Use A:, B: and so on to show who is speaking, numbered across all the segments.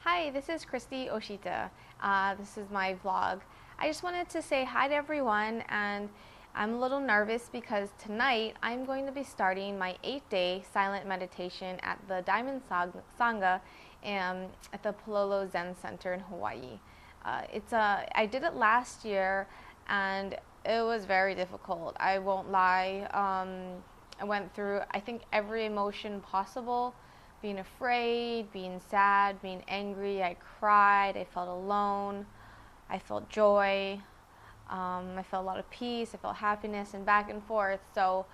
A: Hi, this is Christy Oshita. This is my vlog. I just wanted to say hi to everyone, and I'm a little nervous because tonight I'm going to be starting my 8-day silent meditation at the Diamond Sangha at the Palolo Zen Center in Hawaii. I did it last year, and it was very difficult. I won't lie. I went through, I think, every emotion possible, being afraid, being sad, being angry. I cried, I felt alone, I felt joy, I felt a lot of peace, I felt happiness, and back and forth. So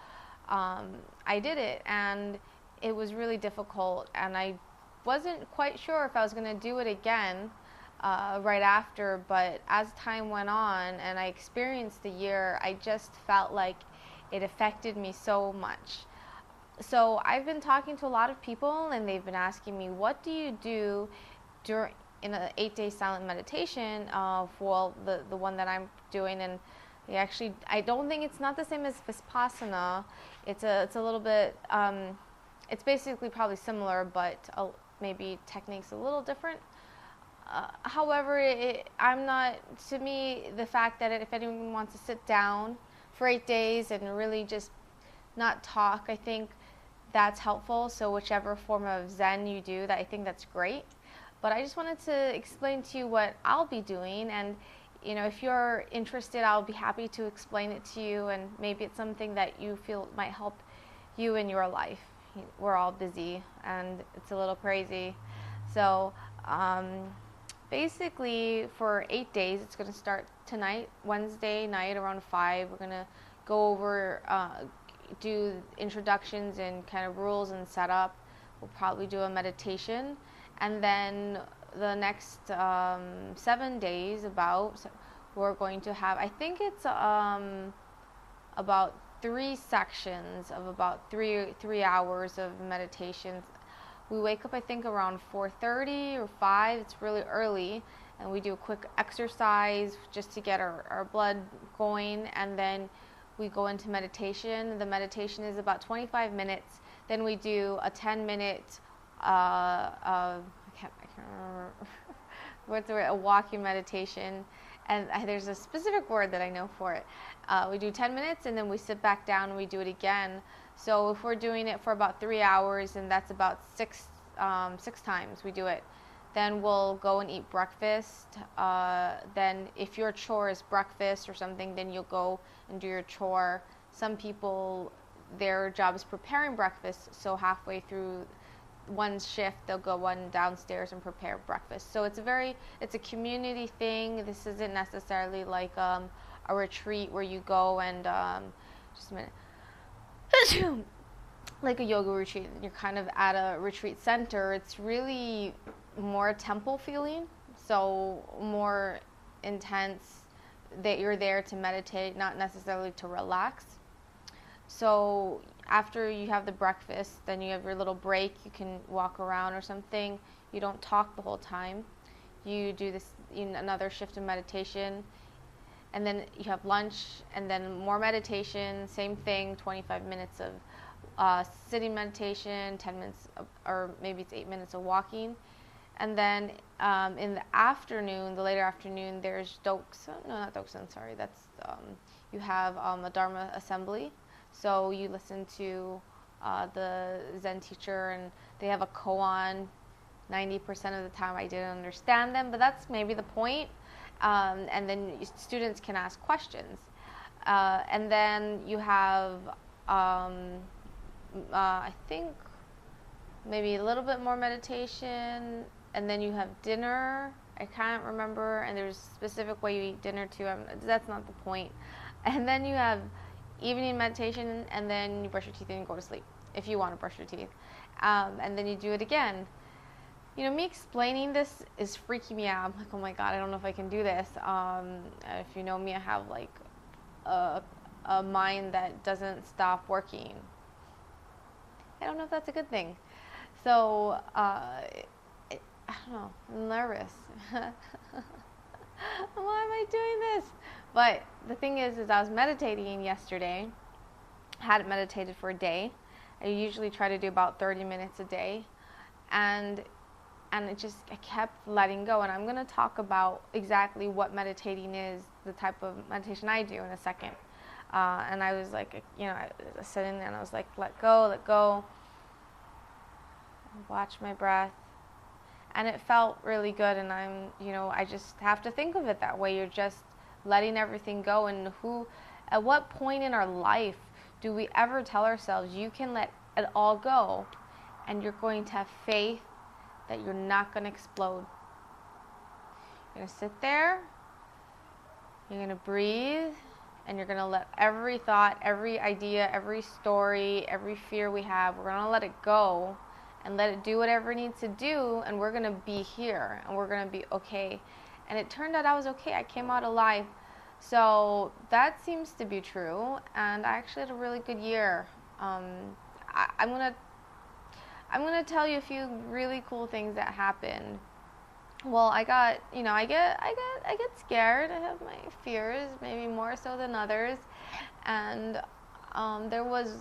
A: I did it, and it was really difficult, and I wasn't quite sure if I was going to do it again right after, but as time went on and I experienced the year, I just felt like it affected me so much. So I've been talking to a lot of people, and they've been asking me, what do you do during in an 8-day silent meditation for the one that I'm doing? And I don't think it's not the same as Vipassana. It's a little bit it's basically probably similar, but maybe techniques a little different. However, I'm not, to me, the fact that if anyone wants to sit down for 8 days and really just not talk, I think that's helpful. So whichever form of Zen you do, I think that's great. But I just wanted to explain to you what I'll be doing, and if you're interested, I'll be happy to explain it to you, and maybe it's something that you feel might help you in your life. We're all busy, and it's a little crazy. So basically, for 8 days, it's going to start tonight, Wednesday night around 5. We're going to go over, do introductions and kind of rules and setup. We'll probably do a meditation. And then the next 7 days, we're going to have, I think it's about 3 sections of about three hours of meditations. We wake up, I think, around 4:30 or 5. It's really early, and we do a quick exercise just to get our blood going, and then we go into meditation. The meditation is about 25 minutes. Then we do a 10-minute, I can't remember what's the word, a walking meditation, and there's a specific word that I know for it. We do 10 minutes, and then we sit back down and we do it again. So if we're doing it for about 3 hours, and that's about six times we do it, then we'll go and eat breakfast. Then if your chore is breakfast or something, then you'll go and do your chore. Some people, their job is preparing breakfast, so halfway through one shift, they'll go downstairs and prepare breakfast. So it's a community thing. This isn't necessarily like a retreat where you go and just a minute. Like a yoga retreat, you're kind of at a retreat center. It's really more temple feeling, so more intense, that you're there to meditate, not necessarily to relax. So after you have the breakfast, then you have your little break. You can walk around or something. You don't talk the whole time. You do this another shift of meditation, and then you have lunch, and then more meditation. Same thing, 25 minutes of sitting meditation, 10 minutes, or maybe it's 8 minutes of walking. And then in the afternoon, the later afternoon, there's Doksan, sorry, that's, you have a Dharma assembly. So you listen to the Zen teacher, and they have a koan. 90% of the time I didn't understand them, but that's maybe the point. And then students can ask questions. And then you have, I think, maybe a little bit more meditation, and then you have dinner. I can't remember, and there's a specific way you eat dinner too. That's not the point. And then you have evening meditation, and then you brush your teeth and you go to sleep, if you want to brush your teeth. And then you do it again. Me explaining this is freaking me out. I'm like, oh my God, I don't know if I can do this. If you know me, I have like a mind that doesn't stop working. I don't know if that's a good thing. So, I don't know, I'm nervous. Why am I doing this? But the thing is I was meditating yesterday. I hadn't meditated for a day. I usually try to do about 30 minutes a day. And and I kept letting go. And I'm going to talk about exactly what meditating is, the type of meditation I do in a second. And I was like, I was sitting there and I was like, let go, watch my breath. And it felt really good. And I just have to think of it that way. You're just letting everything go. And at what point in our life do we ever tell ourselves you can let it all go and you're going to have faith that you're not going to explode? You're going to sit there, you're going to breathe, and you're going to let every thought, every idea, every story, every fear we have, we're going to let it go and let it do whatever it needs to do, and we're going to be here, and we're going to be okay. And it turned out I was okay. I came out alive. So that seems to be true, and I actually had a really good year. I'm gonna tell you a few really cool things that happened. Well, I get scared. I have my fears, maybe more so than others. And there was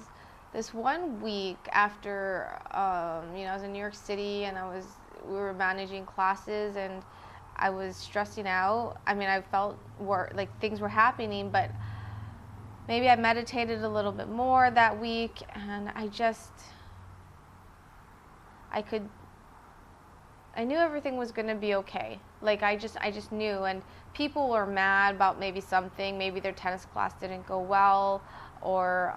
A: this one week after, I was in New York City and we were managing classes and I was stressing out. I mean, I felt like things were happening, but maybe I meditated a little bit more that week, and I knew everything was going to be okay. Like I just knew. And people were mad about maybe something, maybe their tennis class didn't go well, or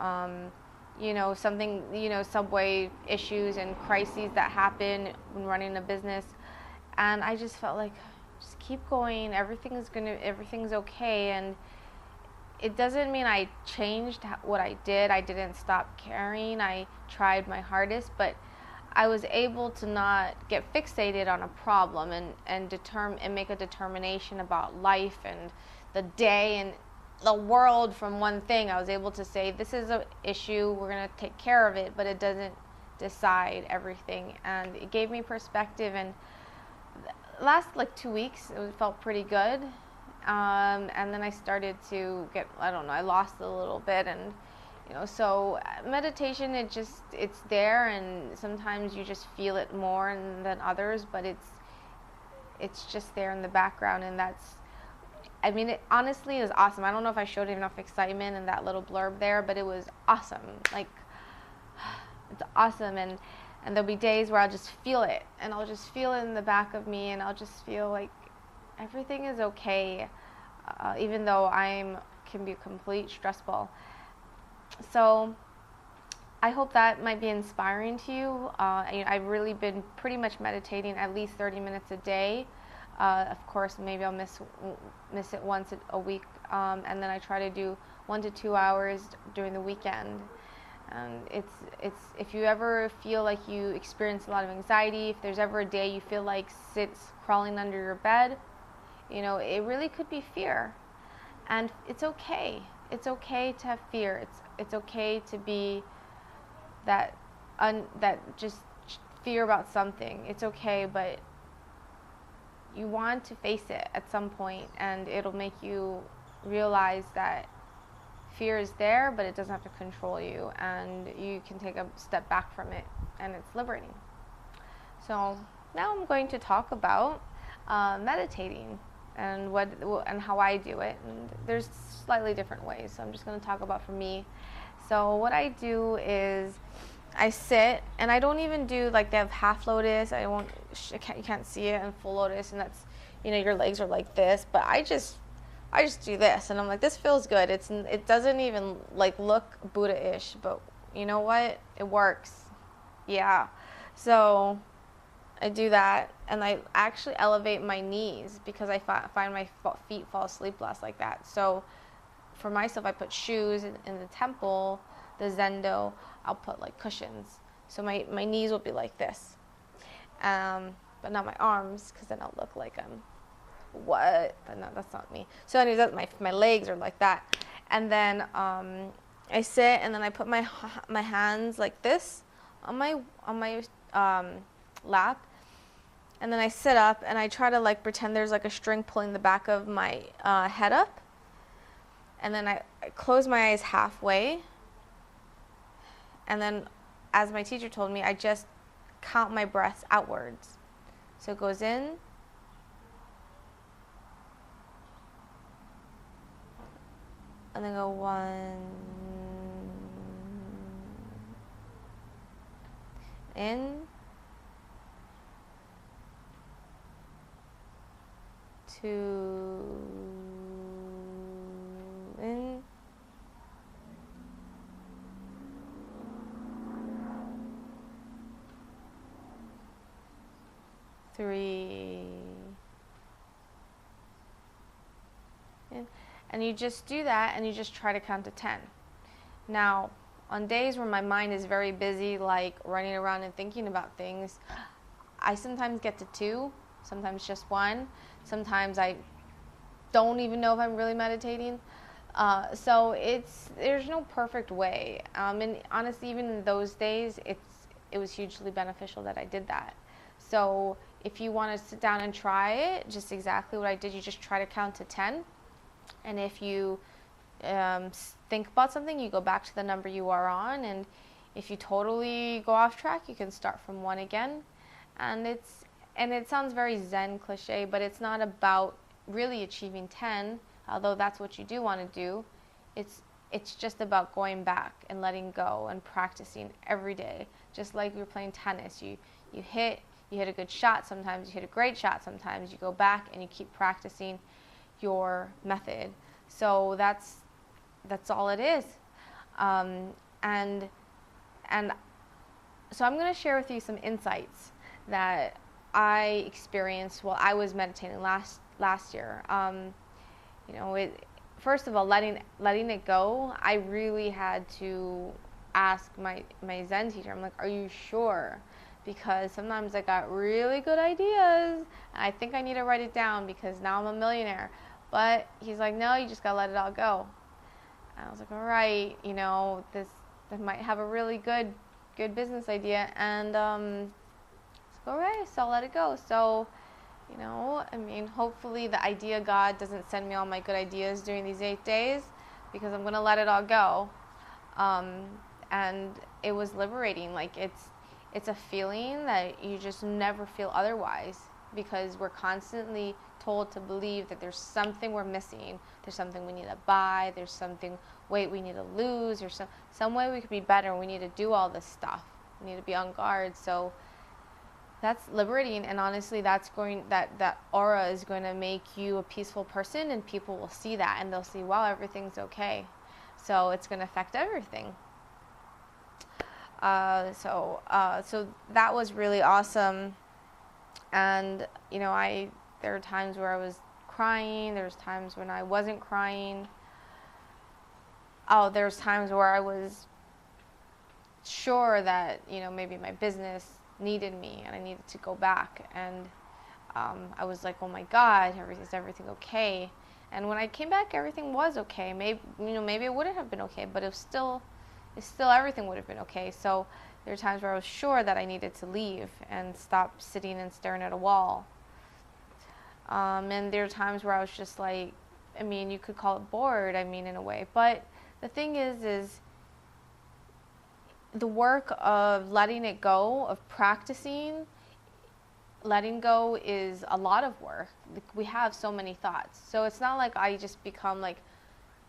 A: something, subway issues and crises that happen when running a business. And I just felt like, just keep going. Everything's okay. And it doesn't mean I changed what I did. I didn't stop caring. I tried my hardest, but I was able to not get fixated on a problem and make a determination about life and the day and the world from one thing. I was able to say, this is an issue, we're going to take care of it, but it doesn't decide everything. And it gave me perspective. And last 2 weeks, it felt pretty good. And then I started to I lost a little bit. And so meditation, it's there, and sometimes you just feel it more than others, but it's just there in the background. And it honestly is awesome. I don't know if I showed enough excitement in that little blurb there, but it was awesome. It's awesome. And there'll be days where I'll just feel it, and I'll just feel it in the back of me, and I'll just feel like everything is okay, even though can be a complete stress ball. So I hope that might be inspiring to you. I've really been pretty much meditating at least 30 minutes a day. Of course, maybe I'll miss it once a week, and then I try to do 1 to 2 hours during the weekend. And it's if you ever feel like you experience a lot of anxiety, if there's ever a day you feel like sits crawling under your bed, it really could be fear. And it's okay. It's okay to have fear. It's okay to be that just fear about something. It's okay, but you want to face it at some point, and it'll make you realize that fear is there, but it doesn't have to control you, and you can take a step back from it, and it's liberating. So now I'm going to talk about meditating and how I do it. And there's slightly different ways, so I'm just going to talk about for me. So what I do is I sit, and I don't even do they have half lotus. You can't see it, and full lotus, and that's your legs are like this, but I just do this, and I'm like, this feels good. It doesn't even look Buddha-ish, but you know what? It works. Yeah. So I do that, and I actually elevate my knees because I find my feet fall asleep less like that. So for myself, I put shoes in the temple, the zendo. I'll put cushions, so my knees will be like this, but not my arms, because then I'll look like I'm what? But no, that's not me. So anyways, my legs are like that, and then I sit, and then I put my hands like this on my lap, and then I sit up, and I try to pretend there's a string pulling the back of my head up, and then I close my eyes halfway, and then, as my teacher told me, I just count my breaths outwards. So it goes in, and then go 1, in, 2, in, 3, in. And you just do that, and you just try to count to 10. Now, on days where my mind is very busy, like running around and thinking about things, I sometimes get to 2, sometimes just 1. Sometimes I don't even know if I'm really meditating. So there's no perfect way. And honestly, even in those days, it was hugely beneficial that I did that. So if you want to sit down and try it, just exactly what I did, you just try to count to 10. And if you think about something, you go back to the number you are on. And if you totally go off track, you can start from 1 again. And it sounds very Zen cliche, but it's not about really achieving 10, although that's what you do want to do. It's just about going back and letting go and practicing every day. Just like you're playing tennis, you hit a good shot, sometimes you hit a great shot, sometimes you go back and you keep practicing your method. So that's all it is. And so I'm going to share with you some insights that I experienced while I was meditating last year. First of all, letting it go, I really had to ask my Zen teacher. I'm like, are you sure? Because sometimes I got really good ideas, and I think I need to write it down because now I'm a millionaire. But he's like, no, you just gotta let it all go. And I was like, all right, this might have a really good business idea, and all right, so I'll let it go. So, hopefully the idea God doesn't send me all my good ideas during these 8 days, because I'm gonna let it all go. And it was liberating. Like it's a feeling that you just never feel otherwise, because we're constantly told to believe that there's something we're missing, there's something we need to buy, there's something weight we need to lose, or some way we could be better, and we need to do all this stuff, we need to be on guard. So that's liberating, and honestly that aura is going to make you a peaceful person, and people will see that and they'll see, wow, everything's okay. So it's going to affect everything. So that was really awesome. And there were times where I was crying, there was times when I wasn't crying. There's times where I was sure that maybe my business needed me and I needed to go back, and I was like, oh my God, is everything okay? And when I came back, everything was okay. Maybe it wouldn't have been okay, but it's still everything would have been okay. So there were times where I was sure that I needed to leave and stop sitting and staring at a wall. And there are times where I was just like, you could call it bored, in a way. But the thing is the work of letting it go, of practicing, letting go is a lot of work. We have so many thoughts. So it's not like I just become like,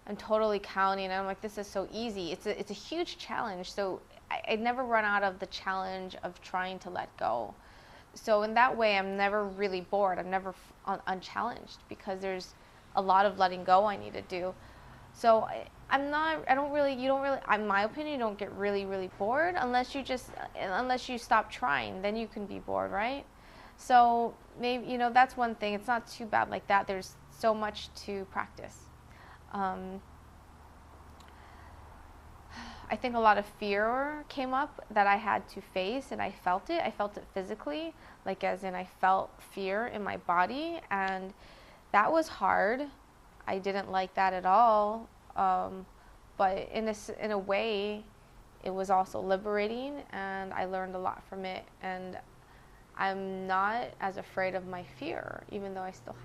A: I'm totally counting and I'm like, this is so easy. It's a huge challenge. So I never run out of the challenge of trying to let go. So in that way, I'm never really bored. I'm never unchallenged, because there's a lot of letting go I need to do. So in my opinion, you don't get really, really bored unless you stop trying. Then you can be bored, right? So maybe, that's one thing. It's not too bad like that. There's so much to practice. I think a lot of fear came up that I had to face, and I felt it. I felt it physically, like as in I felt fear in my body, and that was hard. I didn't like that at all. But in a way, it was also liberating, and I learned a lot from it. And I'm not as afraid of my fear, even though I still have